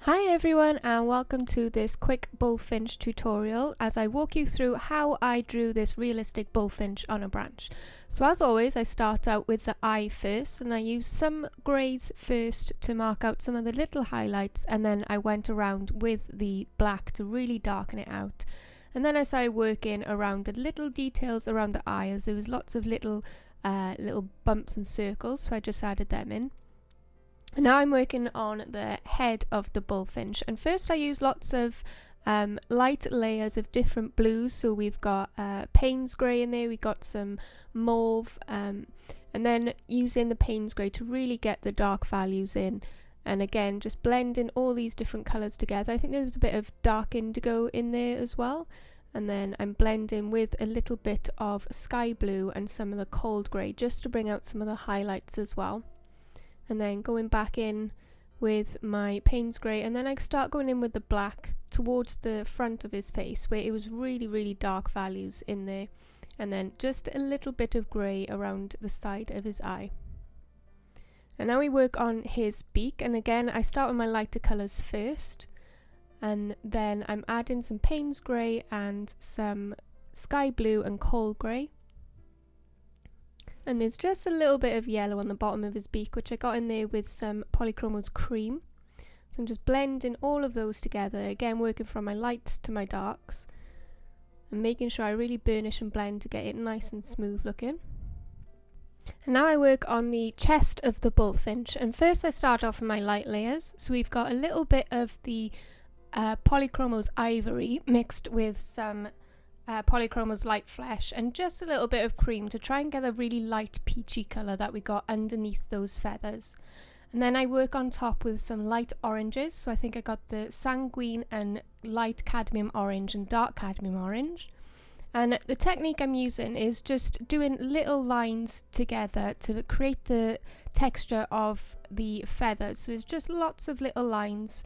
Hi everyone and welcome to this quick bullfinch tutorial as I walk you through how I drew this realistic bullfinch on a branch. So as always I start out with the eye first and I use some greys first to mark out some of the little highlights, and then I went around with the black to really darken it out. And then I started working around the little details around the eye, as there was lots of little bumps and circles, so I just added them in. And now I'm working on the head of the bullfinch, and first I use lots of light layers of different blues. So we've got Payne's grey in there, we got some mauve, and then using the Payne's grey to really get the dark values in, and again just blending all these different colours together. I think there was a bit of dark indigo in there as well, and then I'm blending with a little bit of sky blue and some of the cold grey just to bring out some of the highlights as well. And then going back in with my Payne's grey, and then I start going in with the black towards the front of his face where it was really dark values in there, and then just a little bit of grey around the side of his eye. And now we work on his beak, and again I start with my lighter colours first, and then I'm adding some Payne's grey and some sky blue and cold grey. And there's just a little bit of yellow on the bottom of his beak, which I got in there with some Polychromos cream. So I'm just blending all of those together, again working from my lights to my darks, and making sure I really burnish and blend to get it nice and smooth looking. And now I work on the chest of the bullfinch, and first I start off with my light layers. So we've got a little bit of the Polychromos ivory mixed with some Polychromos light flesh and just a little bit of cream to try and get a really light peachy colour that we got underneath those feathers. And then I work on top with some light oranges, so I think I got the sanguine and light cadmium orange and dark cadmium orange. And the technique I'm using is just doing little lines together to create the texture of the feathers. So it's just lots of little lines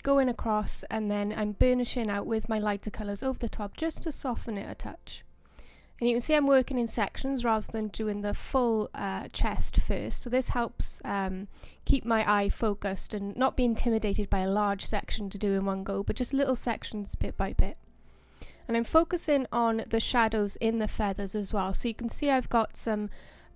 going across, and then I'm burnishing out with my lighter colours over the top just to soften it a touch. And you can see I'm working in sections rather than doing the full chest first, so this helps keep my eye focused and not be intimidated by a large section to do in one go, but just little sections bit by bit. And I'm focusing on the shadows in the feathers as well, so you can see I've got some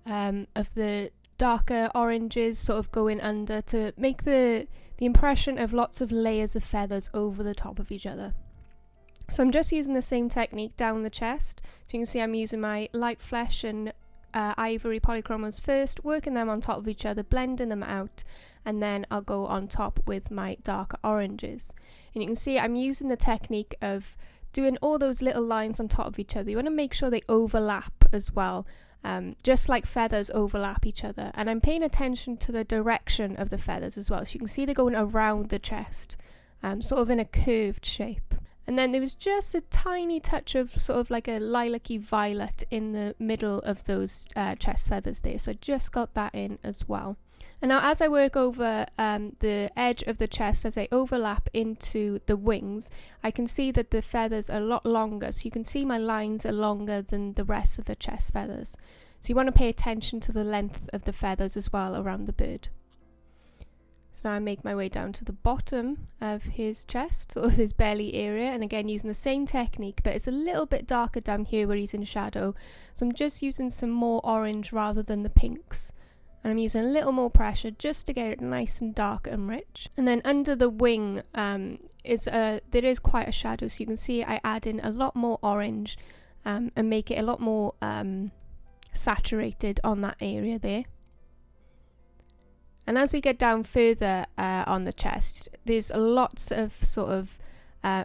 of the darker oranges sort of going under to make the impression of lots of layers of feathers over the top of each other. So I'm just using the same technique down the chest. So you can see I'm using my light flesh and ivory Polychromos first, working them on top of each other, blending them out, and then I'll go on top with my darker oranges. And you can see I'm using the technique of doing all those little lines on top of each other. You want to make sure they overlap as well, just like feathers overlap each other. And I'm paying attention to the direction of the feathers as well, so you can see they're going around the chest, sort of in a curved shape. And then there was just a tiny touch of sort of like a lilac-y violet in the middle of those chest feathers there, so I just got that in as well. And now as I work over the edge of the chest, as they overlap into the wings, I can see that the feathers are a lot longer, so you can see my lines are longer than the rest of the chest feathers. So you want to pay attention to the length of the feathers as well around the bird. So now I make my way down to the bottom of his chest, sort of his belly area, and again using the same technique, but it's a little bit darker down here where he's in shadow. So I'm just using some more orange rather than the pinks. And I'm using a little more pressure just to get it nice and dark and rich. And then under the wing there is quite a shadow, so you can see I add in a lot more orange and make it a lot more saturated on that area there. And as we get down further on the chest, there's lots of sort of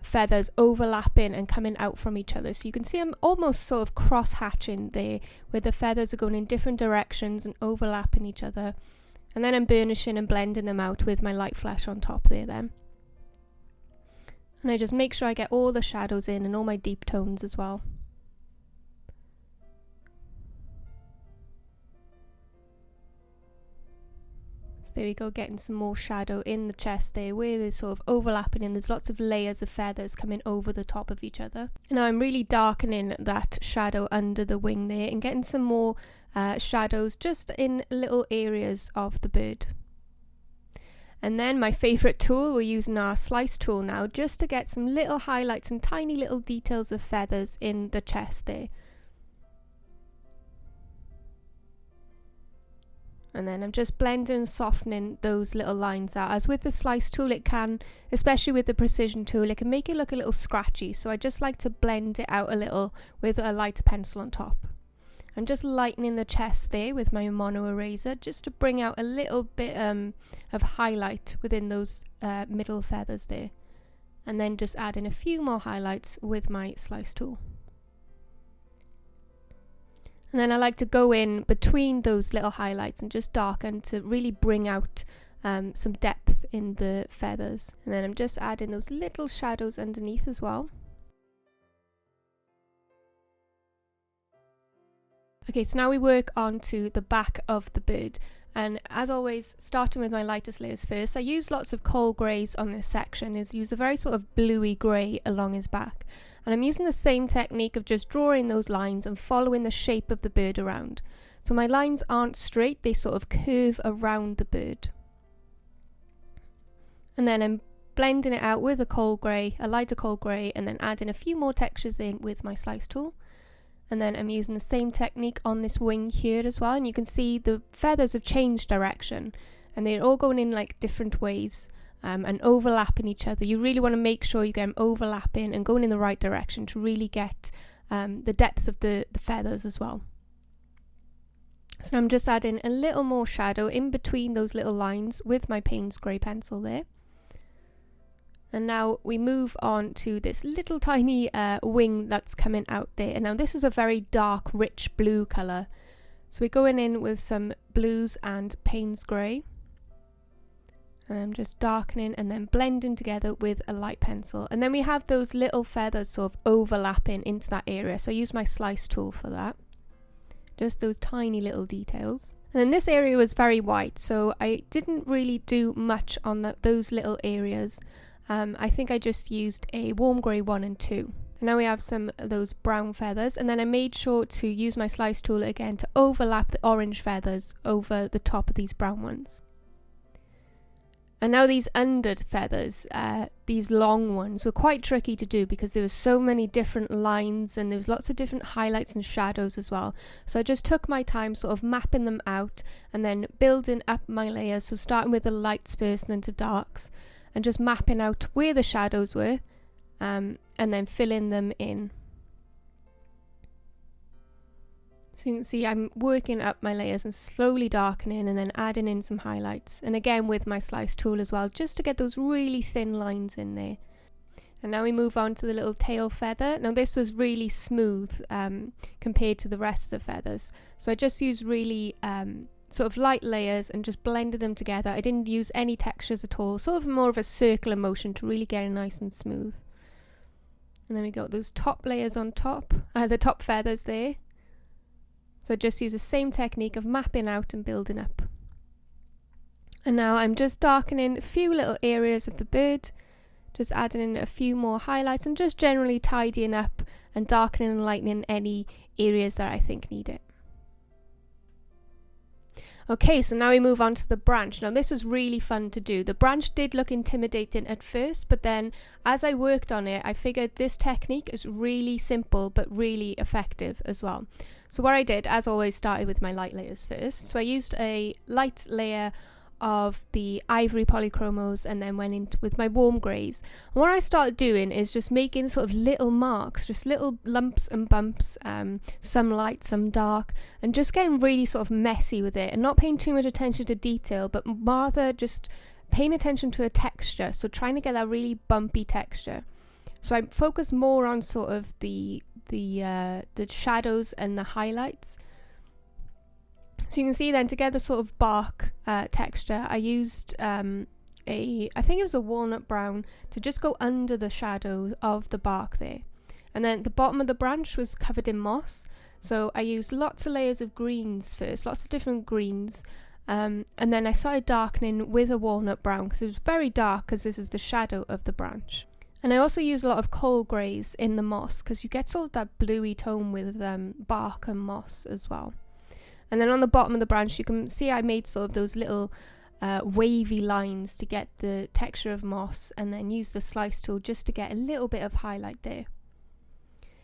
feathers overlapping and coming out from each other, so you can see I'm almost sort of cross-hatching there, where the feathers are going in different directions and overlapping each other, and then I'm burnishing and blending them out with my light flesh on top there then. And I just make sure I get all the shadows in and all my deep tones as well. There we go, getting some more shadow in the chest there where they're sort of overlapping and there's lots of layers of feathers coming over the top of each other. And now I'm really darkening that shadow under the wing there and getting some more shadows just in little areas of the bird. And then my favourite tool, we're using our slice tool now, just to get some little highlights and tiny little details of feathers in the chest there. And then I'm just blending and softening those little lines out. As with the slice tool, it can, especially with the precision tool, it can make it look a little scratchy. So I just like to blend it out a little with a lighter pencil on top. I'm just lightening the chest there with my mono eraser, just to bring out a little bit of highlight within those middle feathers there. And then just adding a few more highlights with my slice tool. And then I like to go in between those little highlights and just darken to really bring out some depth in the feathers. And then I'm just adding those little shadows underneath as well. Okay, so now we work on to the back of the bird. And as always, starting with my lightest layers first, I use lots of coal greys on this section. Is use a very sort of bluey grey along his back. And I'm using the same technique of just drawing those lines and following the shape of the bird around. So my lines aren't straight, they sort of curve around the bird. And then I'm blending it out with a coal grey, a lighter coal grey, and then adding a few more textures in with my slice tool. And then I'm using the same technique on this wing here as well, and you can see the feathers have changed direction and they're all going in like different ways and overlapping each other. You really want to make sure you get them overlapping and going in the right direction to really get the depth of the feathers as well. So I'm just adding a little more shadow in between those little lines with my Payne's grey pencil there. And now we move on to this little tiny wing that's coming out there. And now this is a very dark, rich blue colour. So we're going in with some blues and Payne's grey. And I'm just darkening and then blending together with a light pencil. And then we have those little feathers sort of overlapping into that area. So I use my slice tool for that. Just those tiny little details. And then this area was very white, so I didn't really do much on those little areas. I think I just used a warm grey 1 and 2. And now we have some of those brown feathers, and then I made sure to use my slice tool again to overlap the orange feathers over the top of these brown ones. And now these under feathers, these long ones, were quite tricky to do because there were so many different lines and there was lots of different highlights and shadows as well. So I just took my time sort of mapping them out and then building up my layers. So starting with the lights first and then to darks, and just mapping out where the shadows were and then filling them in. So you can see I'm working up my layers and slowly darkening and then adding in some highlights. And again with my slice tool as well, just to get those really thin lines in there. And now we move on to the little tail feather. Now this was really smooth compared to the rest of the feathers. So I just used really sort of light layers and just blended them together. I didn't use any textures at all. Sort of more of a circular motion to really get it nice and smooth. And then we got those top layers on top, the top feathers there. So I just use the same technique of mapping out and building up. And now I'm just darkening a few little areas of the bird, just adding in a few more highlights and just generally tidying up and darkening and lightening any areas that I think need it. Okay, so now we move on to the branch. Now this was really fun to do. The branch did look intimidating at first, but then as I worked on it, I figured this technique is really simple but really effective as well. So what I did, as always, started with my light layers first. So I used a light layer of the ivory polychromos and then went into with my warm greys. And what I started doing is just making sort of little marks, just little lumps and bumps, some light, some dark, and just getting really sort of messy with it and not paying too much attention to detail, but rather just paying attention to a texture. So trying to get that really bumpy texture. So I focused more on sort of the shadows and the highlights. So you can see then to get the sort of bark texture, I used I think it was a walnut brown to just go under the shadow of the bark there. And then the bottom of the branch was covered in moss. So I used lots of layers of greens first, lots of different greens. And then I started darkening with a walnut brown because it was very dark because this is the shadow of the branch. And I also use a lot of coal greys in the moss because you get sort of that bluey tone with bark and moss as well. And then on the bottom of the branch you can see I made sort of those little wavy lines to get the texture of moss, and then use the slice tool just to get a little bit of highlight there.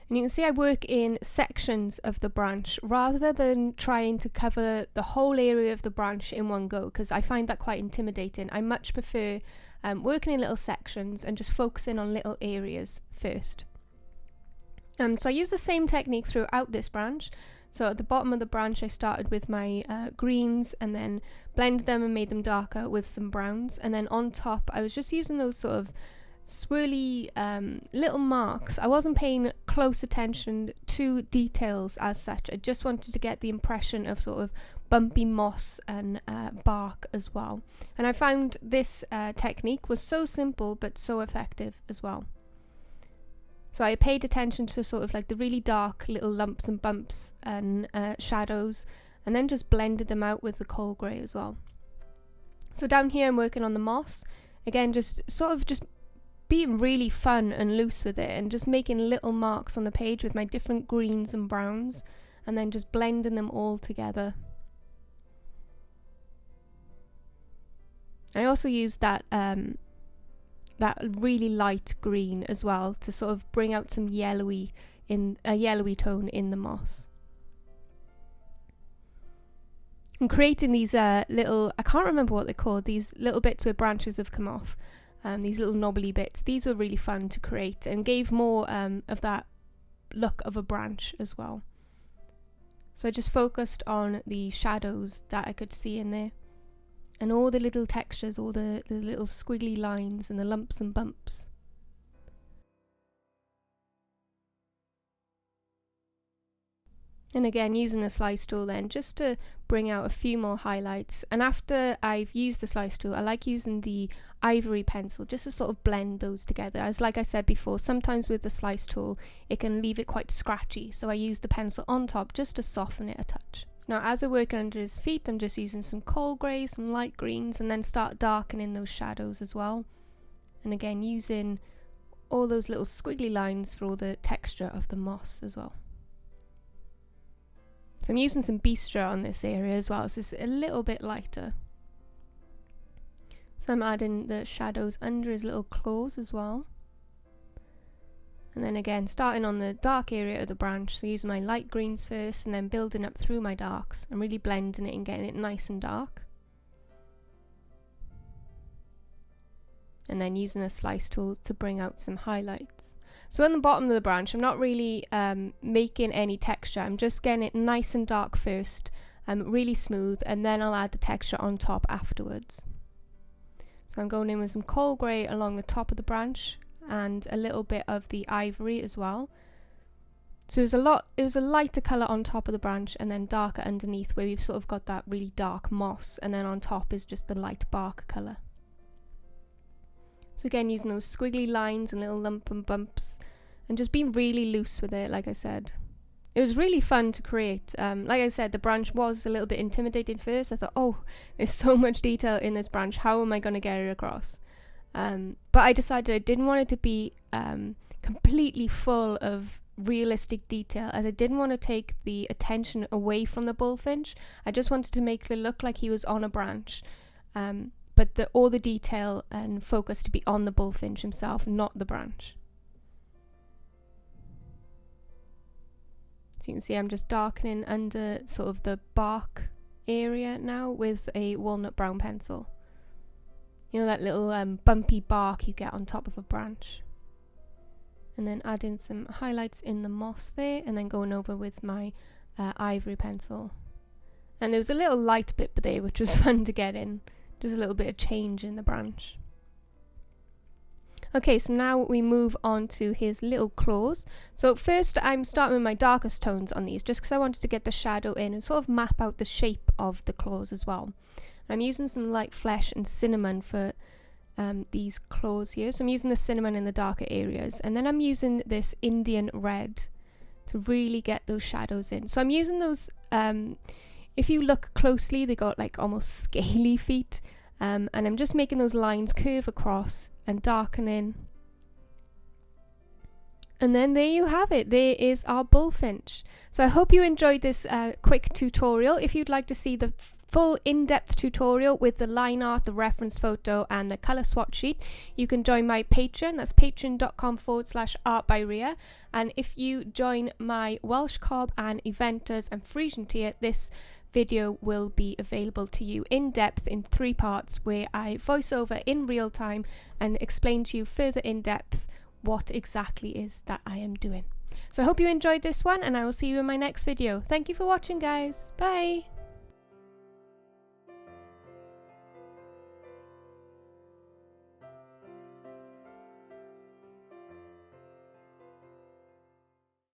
And you can see I work in sections of the branch rather than trying to cover the whole area of the branch in one go, because I find that quite intimidating. I much prefer working in little sections and just focusing on little areas first. So I use the same technique throughout this branch. So at the bottom of the branch I started with my greens and then blended them and made them darker with some browns, and then on top I was just using those sort of swirly little marks. I wasn't paying close attention to details as such. I just wanted to get the impression of sort of bumpy moss and bark as well. And I found this technique was so simple but so effective as well. So I paid attention to sort of like the really dark little lumps and bumps and shadows, and then just blended them out with the coal grey as well. So down here I'm working on the moss. Again, just sort of just being really fun and loose with it, and just making little marks on the page with my different greens and browns, and then just blending them all together. I also used that really light green as well to sort of bring out some yellowy tone in the moss. And creating these little, I can't remember what they're called, these little bits where branches have come off, these little knobbly bits. These were really fun to create and gave more of that look of a branch as well. So I just focused on the shadows that I could see in there, and all the little textures, all the little squiggly lines and the lumps and bumps. And again, using the slice tool then just to bring out a few more highlights. And after I've used the slice tool, I like using the ivory pencil just to sort of blend those together. As like I said before, sometimes with the slice tool it can leave it quite scratchy, so I use the pencil on top just to soften it a touch. So now as we're working under his feet, I'm just using some coal grey, some light greens, and then start darkening those shadows as well. And again, using all those little squiggly lines for all the texture of the moss as well. So I'm using some bistre on this area as well, so it's a little bit lighter. So I'm adding the shadows under his little claws as well. And then again, starting on the dark area of the branch, so using my light greens first and then building up through my darks and really blending it and getting it nice and dark. And then using a slice tool to bring out some highlights. So on the bottom of the branch, I'm not really making any texture. I'm just getting it nice and dark first, really smooth, and then I'll add the texture on top afterwards. So I'm going in with some coal grey along the top of the branch and a little bit of the ivory as well. So it was a lighter colour on top of the branch and then darker underneath, where we've sort of got that really dark moss, and then on top is just the light bark colour. So again, using those squiggly lines and little lump and bumps, and just being really loose with it, like I said. It was really fun to create. Like I said, the branch was a little bit intimidating first. I thought, oh, there's so much detail in this branch, how am I going to get it across? But I decided I didn't want it to be completely full of realistic detail, as I didn't want to take the attention away from the bullfinch. I just wanted to make it look like he was on a branch. But all the detail and focus to be on the bullfinch himself, not the branch. So you can see I'm just darkening under sort of the bark area now with a walnut brown pencil. You know, that little bumpy bark you get on top of a branch. And then adding some highlights in the moss there, and then going over with my ivory pencil. And there was a little light bit there which was fun to get in. Just a little bit of change in the branch. Okay, so now we move on to his little claws. So first I'm starting with my darkest tones on these, just because I wanted to get the shadow in and sort of map out the shape of the claws as well. I'm using some light flesh and cinnamon for these claws here. So I'm using the cinnamon in the darker areas, and then I'm using this Indian red to really get those shadows in. So I'm using those, if you look closely, they got like almost scaly feet, and I'm just making those lines curve across and darkening. And then there you have it. There is our bullfinch. So I hope you enjoyed this quick tutorial. If you'd like to see the full in-depth tutorial with the line art, the reference photo and the colour swatch sheet, you can join my Patreon. That's patreon.com/art by Rhia. And if you join my Welsh Cob and Eventers and Frisian tier, this video will be available to you in depth in 3 parts, where I voice over in real time and explain to you further in depth what exactly is that I am doing. So I hope you enjoyed this one, and I will see you in my next video. Thank you for watching, guys. Bye.